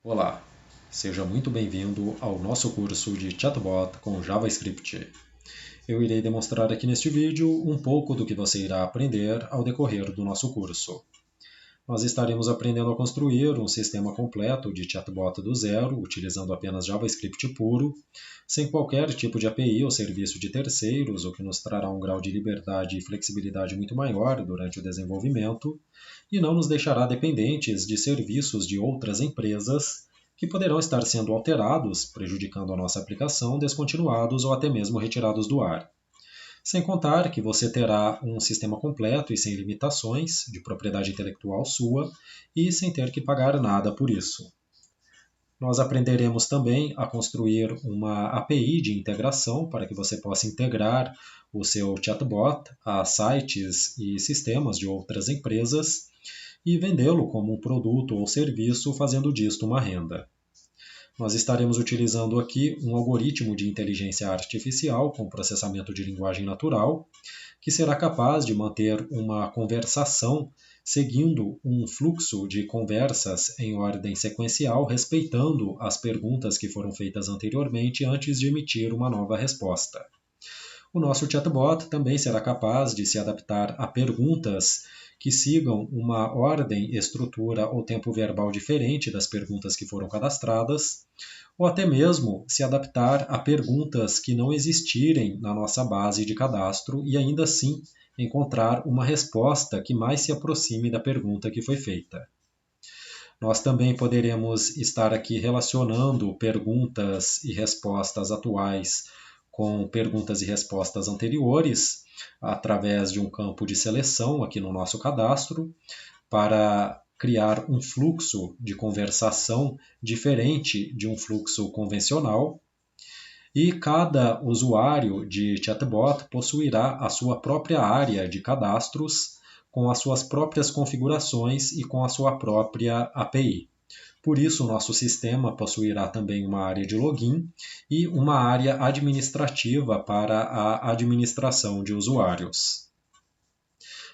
Olá, seja muito bem-vindo ao nosso curso de Chatbot com JavaScript. Eu irei demonstrar aqui neste vídeo um pouco do que você irá aprender ao decorrer do nosso curso. Nós estaremos aprendendo a construir um sistema completo de chatbot do zero, utilizando apenas JavaScript puro, sem qualquer tipo de API ou serviço de terceiros, o que nos trará um grau de liberdade e flexibilidade muito maior durante o desenvolvimento, e não nos deixará dependentes de serviços de outras empresas que poderão estar sendo alterados, prejudicando a nossa aplicação, descontinuados ou até mesmo retirados do ar. Sem contar que você terá um sistema completo e sem limitações, de propriedade intelectual sua, e sem ter que pagar nada por isso. Nós aprenderemos também a construir uma API de integração para que você possa integrar o seu chatbot a sites e sistemas de outras empresas e vendê-lo como um produto ou serviço, fazendo disto uma renda. Nós estaremos utilizando aqui um algoritmo de inteligência artificial com processamento de linguagem natural, que será capaz de manter uma conversação seguindo um fluxo de conversas em ordem sequencial, respeitando as perguntas que foram feitas anteriormente antes de emitir uma nova resposta. O nosso chatbot também será capaz de se adaptar a perguntas que sigam uma ordem, estrutura ou tempo verbal diferente das perguntas que foram cadastradas, ou até mesmo se adaptar a perguntas que não existirem na nossa base de cadastro e ainda assim encontrar uma resposta que mais se aproxime da pergunta que foi feita. Nós também poderemos estar aqui relacionando perguntas e respostas atuais com perguntas e respostas anteriores, através de um campo de seleção aqui no nosso cadastro, para criar um fluxo de conversação diferente de um fluxo convencional. E cada usuário de chatbot possuirá a sua própria área de cadastros, com as suas próprias configurações e com a sua própria API. Por isso, o nosso sistema possuirá também uma área de login e uma área administrativa para a administração de usuários.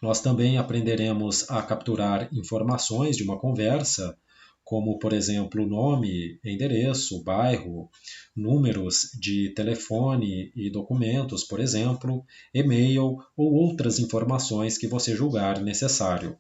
Nós também aprenderemos a capturar informações de uma conversa, como, por exemplo, nome, endereço, bairro, números de telefone e documentos, por exemplo, e-mail ou outras informações que você julgar necessário.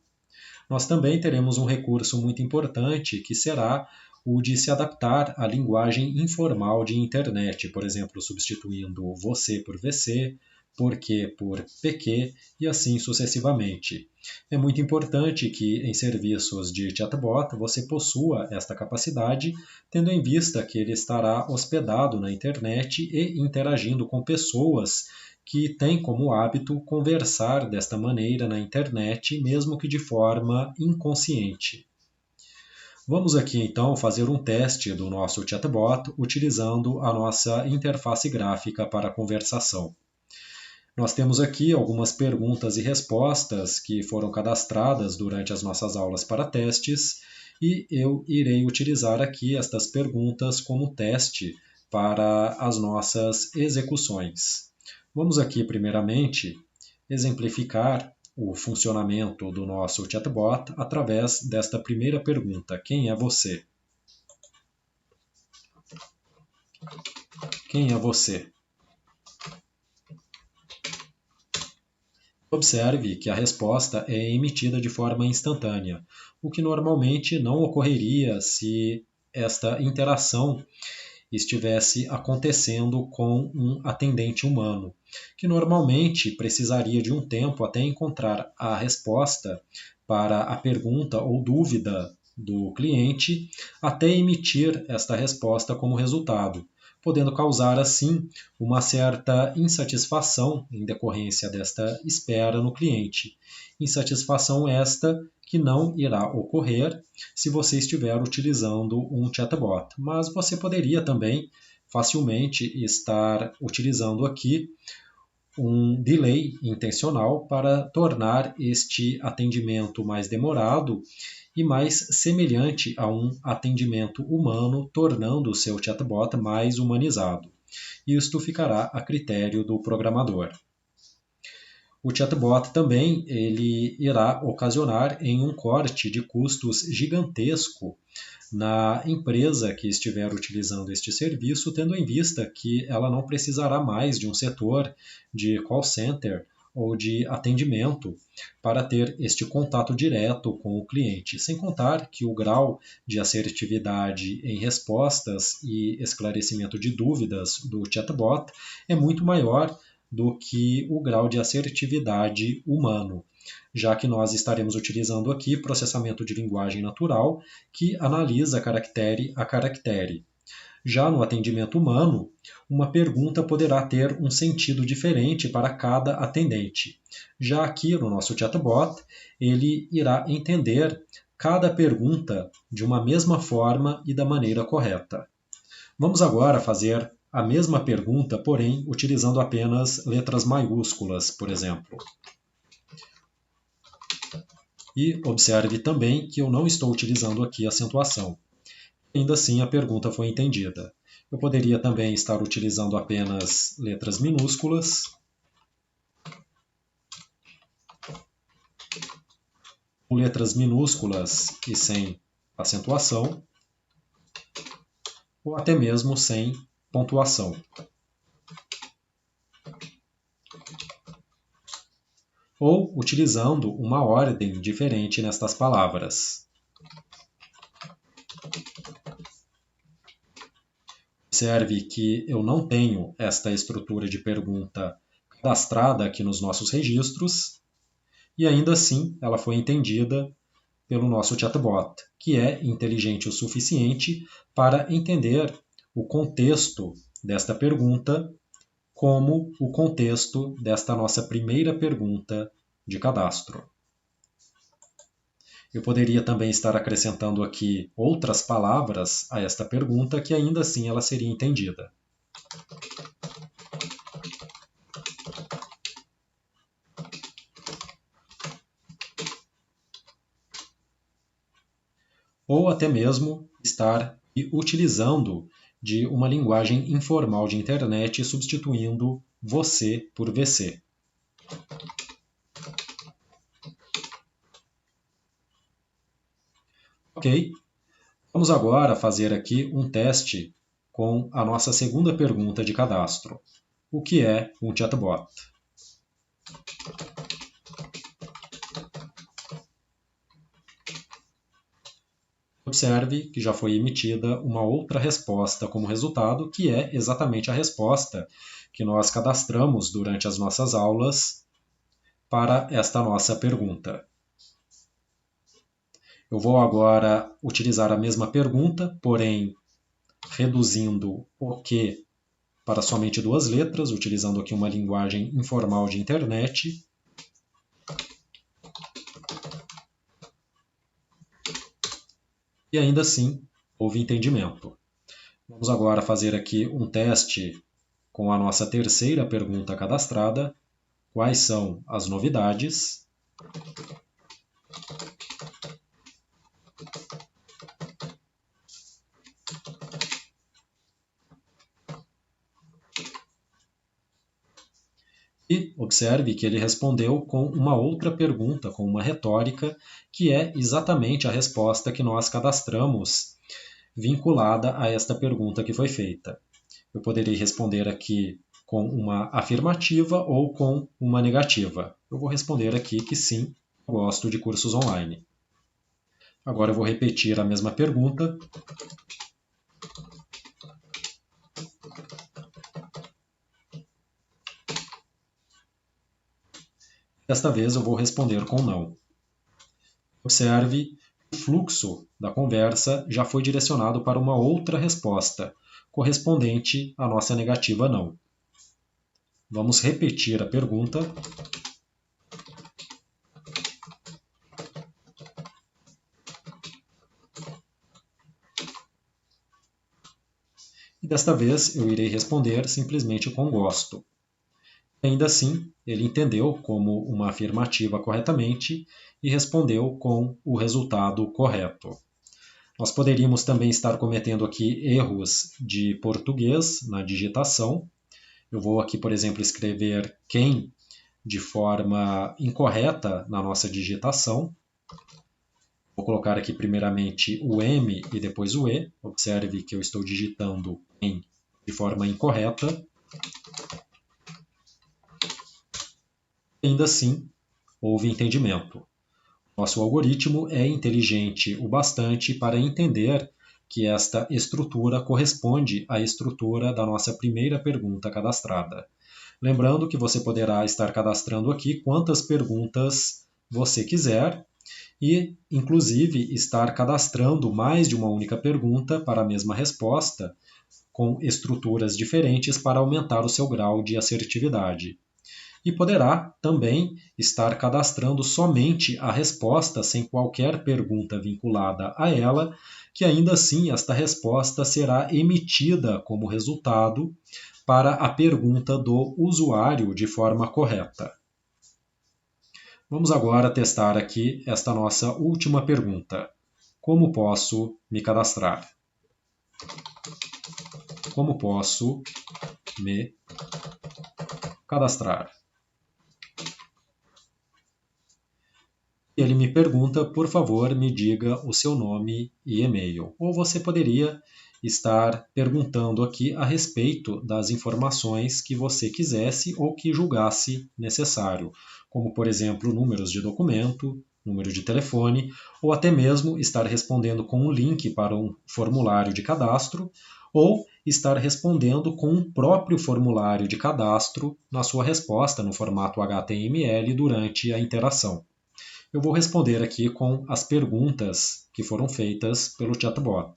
Nós também teremos um recurso muito importante que será o de se adaptar à linguagem informal de internet, por exemplo, substituindo você por VC, porque por PQ e assim sucessivamente. É muito importante que em serviços de chatbot você possua esta capacidade, tendo em vista que ele estará hospedado na internet e interagindo com pessoas que têm como hábito conversar desta maneira na internet, mesmo que de forma inconsciente. Vamos aqui então fazer um teste do nosso chatbot utilizando a nossa interface gráfica para conversação. Nós temos aqui algumas perguntas e respostas que foram cadastradas durante as nossas aulas para testes e eu irei utilizar aqui estas perguntas como teste para as nossas execuções. Vamos aqui, primeiramente, exemplificar o funcionamento do nosso chatbot através desta primeira pergunta: quem é você? Quem é você? Observe que a resposta é emitida de forma instantânea, o que normalmente não ocorreria se esta interação estivesse acontecendo com um atendente humano, que normalmente precisaria de um tempo até encontrar a resposta para a pergunta ou dúvida do cliente, até emitir esta resposta como resultado, podendo causar assim uma certa insatisfação em decorrência desta espera no cliente. Insatisfação esta que não irá ocorrer se você estiver utilizando um chatbot, mas você poderia também facilmente estar utilizando aqui um delay intencional para tornar este atendimento mais demorado e mais semelhante a um atendimento humano, tornando o seu chatbot mais humanizado. Isto ficará a critério do programador. O chatbot também ele irá ocasionar em um corte de custos gigantesco na empresa que estiver utilizando este serviço, tendo em vista que ela não precisará mais de um setor de call center ou de atendimento para ter este contato direto com o cliente, sem contar que o grau de assertividade em respostas e esclarecimento de dúvidas do chatbot é muito maior do que o grau de assertividade humano, já que nós estaremos utilizando aqui processamento de linguagem natural que analisa caractere a caractere. Já no atendimento humano, uma pergunta poderá ter um sentido diferente para cada atendente. Já aqui no nosso chatbot, ele irá entender cada pergunta de uma mesma forma e da maneira correta. Vamos agora fazer a mesma pergunta, porém utilizando apenas letras maiúsculas, por exemplo. E observe também que eu não estou utilizando aqui acentuação. Ainda assim, a pergunta foi entendida. Eu poderia também estar utilizando apenas letras minúsculas. Ou letras minúsculas e sem acentuação. Ou até mesmo sem pontuação. Ou utilizando uma ordem diferente nestas palavras. Observe que eu não tenho esta estrutura de pergunta cadastrada aqui nos nossos registros, e ainda assim ela foi entendida pelo nosso chatbot, que é inteligente o suficiente para entender o contexto desta pergunta como o contexto desta nossa primeira pergunta de cadastro. Eu poderia também estar acrescentando aqui outras palavras a esta pergunta que ainda assim ela seria entendida. Ou até mesmo estar utilizando de uma linguagem informal de internet, substituindo você por VC. Ok, vamos agora fazer aqui um teste com a nossa segunda pergunta de cadastro. O que é um chatbot? Observe que já foi emitida uma outra resposta como resultado, que é exatamente a resposta que nós cadastramos durante as nossas aulas para esta nossa pergunta. Eu vou agora utilizar a mesma pergunta, porém reduzindo o que para somente duas letras, utilizando aqui uma linguagem informal de internet. E ainda assim, houve entendimento. Vamos agora fazer aqui um teste com a nossa terceira pergunta cadastrada. Quais são as novidades? E observe que ele respondeu com uma outra pergunta, com uma retórica, que é exatamente a resposta que nós cadastramos vinculada a esta pergunta que foi feita. Eu poderia responder aqui com uma afirmativa ou com uma negativa. Eu vou responder aqui que sim, eu gosto de cursos online. Agora eu vou repetir a mesma pergunta. Desta vez eu vou responder com não. Observe que o fluxo da conversa já foi direcionado para uma outra resposta, correspondente à nossa negativa não. Vamos repetir a pergunta. E desta vez eu irei responder simplesmente com gosto. Ainda assim, ele entendeu como uma afirmativa corretamente e respondeu com o resultado correto. Nós poderíamos também estar cometendo aqui erros de português na digitação. Eu vou aqui, por exemplo, escrever quem de forma incorreta na nossa digitação. Vou Vou colocar aqui primeiramente o M e depois o E. Observe que eu estou digitando em de forma incorreta. Ainda assim, houve entendimento. Nosso algoritmo é inteligente o bastante para entender que esta estrutura corresponde à estrutura da nossa primeira pergunta cadastrada. Lembrando que você poderá estar cadastrando aqui quantas perguntas você quiser e, inclusive, estar cadastrando mais de uma única pergunta para a mesma resposta com estruturas diferentes para aumentar o seu grau de assertividade. E poderá também estar cadastrando somente a resposta sem qualquer pergunta vinculada a ela, que ainda assim esta resposta será emitida como resultado para a pergunta do usuário de forma correta. Vamos agora testar aqui esta nossa última pergunta. Como posso me cadastrar? Como posso me cadastrar? Ele me pergunta, por favor, me diga o seu nome e e-mail. Ou você poderia estar perguntando aqui a respeito das informações que você quisesse ou que julgasse necessário, como, por exemplo, números de documento, número de telefone, ou até mesmo estar respondendo com um link para um formulário de cadastro, ou estar respondendo com um próprio formulário de cadastro na sua resposta no formato HTML durante a interação. Eu vou responder aqui com as perguntas que foram feitas pelo chatbot,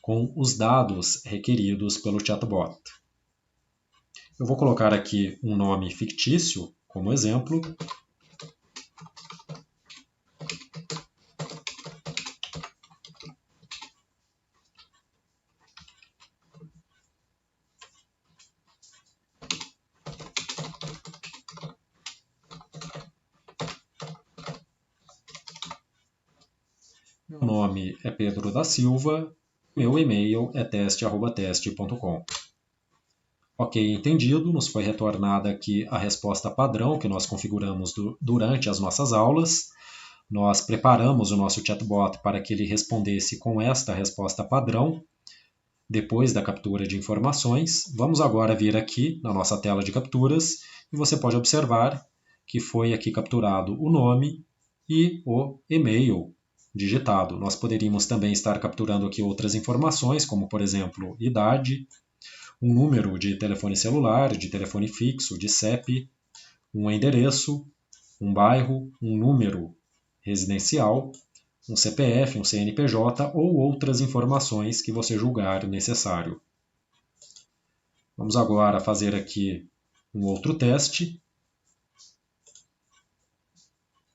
com os dados requeridos pelo chatbot. Eu vou colocar aqui um nome fictício como exemplo. Meu nome é Pedro da Silva, meu e-mail é teste@teste.com. Ok, entendido, nos foi retornada aqui a resposta padrão que nós configuramos durante as nossas aulas. Nós preparamos o nosso chatbot para que ele respondesse com esta resposta padrão, depois da captura de informações. Vamos agora vir aqui na nossa tela de capturas e você pode observar que foi aqui capturado o nome e o e-mail digitado. Nós poderíamos também estar capturando aqui outras informações, como por exemplo, idade, um número de telefone celular, de telefone fixo, de CEP, um endereço, um bairro, um número residencial, um CPF, um CNPJ ou outras informações que você julgar necessário. Vamos agora fazer aqui um outro teste.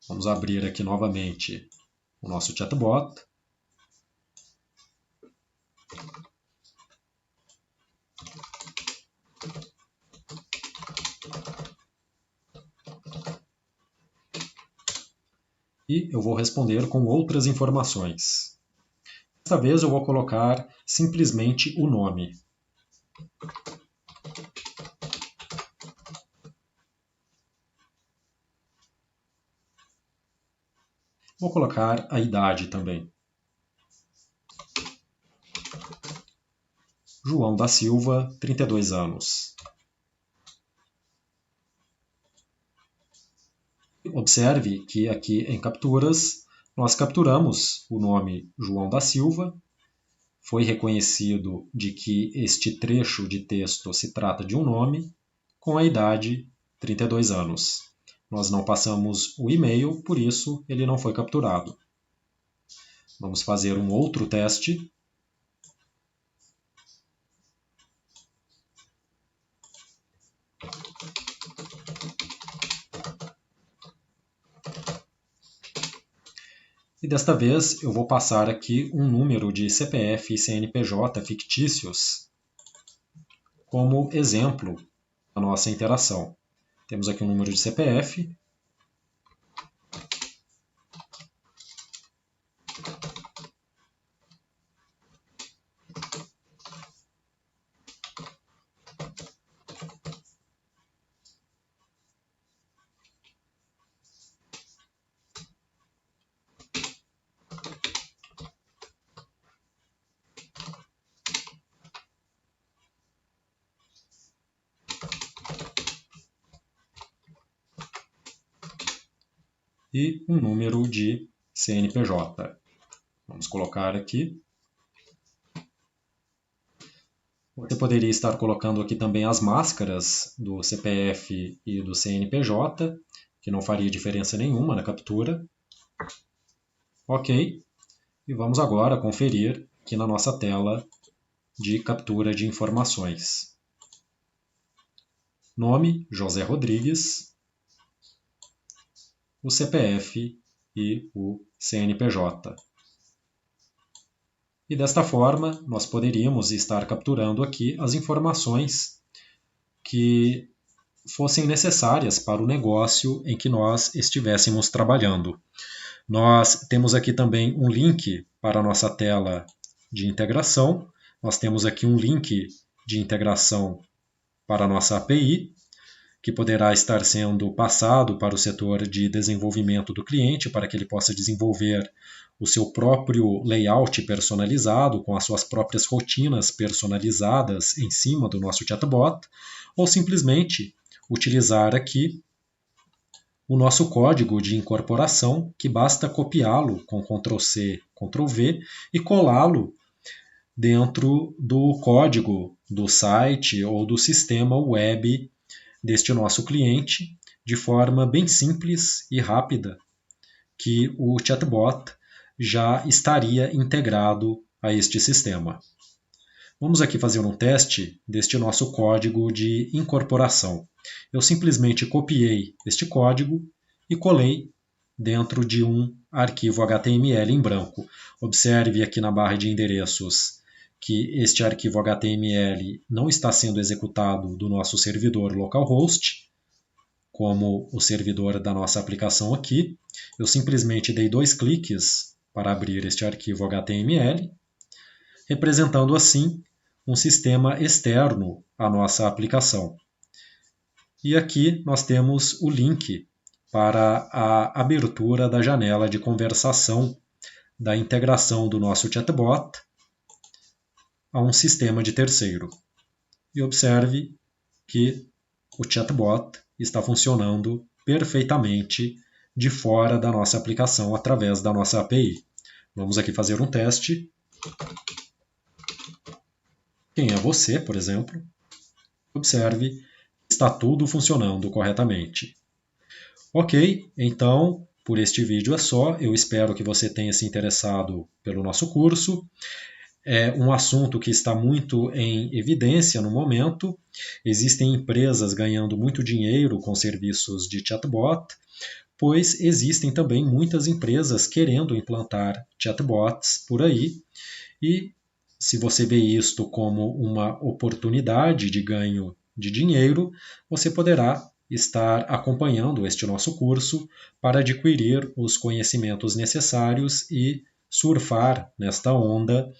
Vamos abrir aqui novamente o nosso chatbot. E eu vou responder com outras informações. Desta vez eu vou colocar simplesmente o nome. Vou colocar a idade também. João da Silva, 32 anos. Observe que aqui em capturas nós capturamos o nome João da Silva. Foi reconhecido de que este trecho de texto se trata de um nome com a idade 32 anos. Nós não passamos o e-mail, por isso ele não foi capturado. Vamos fazer um outro teste. E desta vez eu vou passar aqui um número de CPF e CNPJ fictícios como exemplo da nossa interação. Temos aqui um número de CPF. e um número de CNPJ. Vamos colocar aqui. Você poderia estar colocando aqui também as máscaras do CPF e do CNPJ, que não faria diferença nenhuma na captura. Ok. E vamos agora conferir aqui na nossa tela de captura de informações. Nome, José Rodrigues. O CPF e o CNPJ. E desta forma, nós poderíamos estar capturando aqui as informações que fossem necessárias para o negócio em que nós estivéssemos trabalhando. Nós temos aqui também um link para a nossa tela de integração. Nós temos aqui um link de integração para a nossa API, que poderá estar sendo passado para o setor de desenvolvimento do cliente, para que ele possa desenvolver o seu próprio layout personalizado, com as suas próprias rotinas personalizadas em cima do nosso chatbot, ou simplesmente utilizar aqui o nosso código de incorporação, que basta copiá-lo com Ctrl+C, Ctrl+V e colá-lo dentro do código do site ou do sistema web deste nosso cliente, de forma bem simples e rápida, que o chatbot já estaria integrado a este sistema. Vamos aqui fazer um teste deste nosso código de incorporação. Eu simplesmente copiei este código e colei dentro de um arquivo HTML em branco. Observe aqui na barra de endereços que este arquivo HTML não está sendo executado do nosso servidor localhost, como o servidor da nossa aplicação aqui. Eu simplesmente dei 2 cliques para abrir este arquivo HTML, representando assim um sistema externo à nossa aplicação. E aqui nós temos o link para a abertura da janela de conversação da integração do nosso chatbot a um sistema de terceiro. E observe que o chatbot está funcionando perfeitamente de fora da nossa aplicação através da nossa API. Vamos aqui fazer um teste. Quem é você, por exemplo? Observe, está tudo funcionando corretamente. Ok, então por este vídeo é só. Eu espero que você tenha se interessado pelo nosso curso. É um assunto que está muito em evidência no momento. Existem empresas ganhando muito dinheiro com serviços de chatbot, pois existem também muitas empresas querendo implantar chatbots por aí. E se você vê isto como uma oportunidade de ganho de dinheiro, você poderá estar acompanhando este nosso curso para adquirir os conhecimentos necessários e surfar nesta onda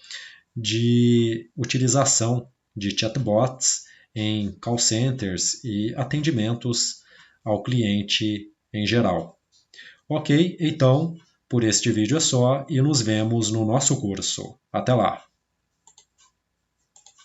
de utilização de chatbots em call centers e atendimentos ao cliente em geral. Ok, então por este vídeo é só e nos vemos no nosso curso. Até lá!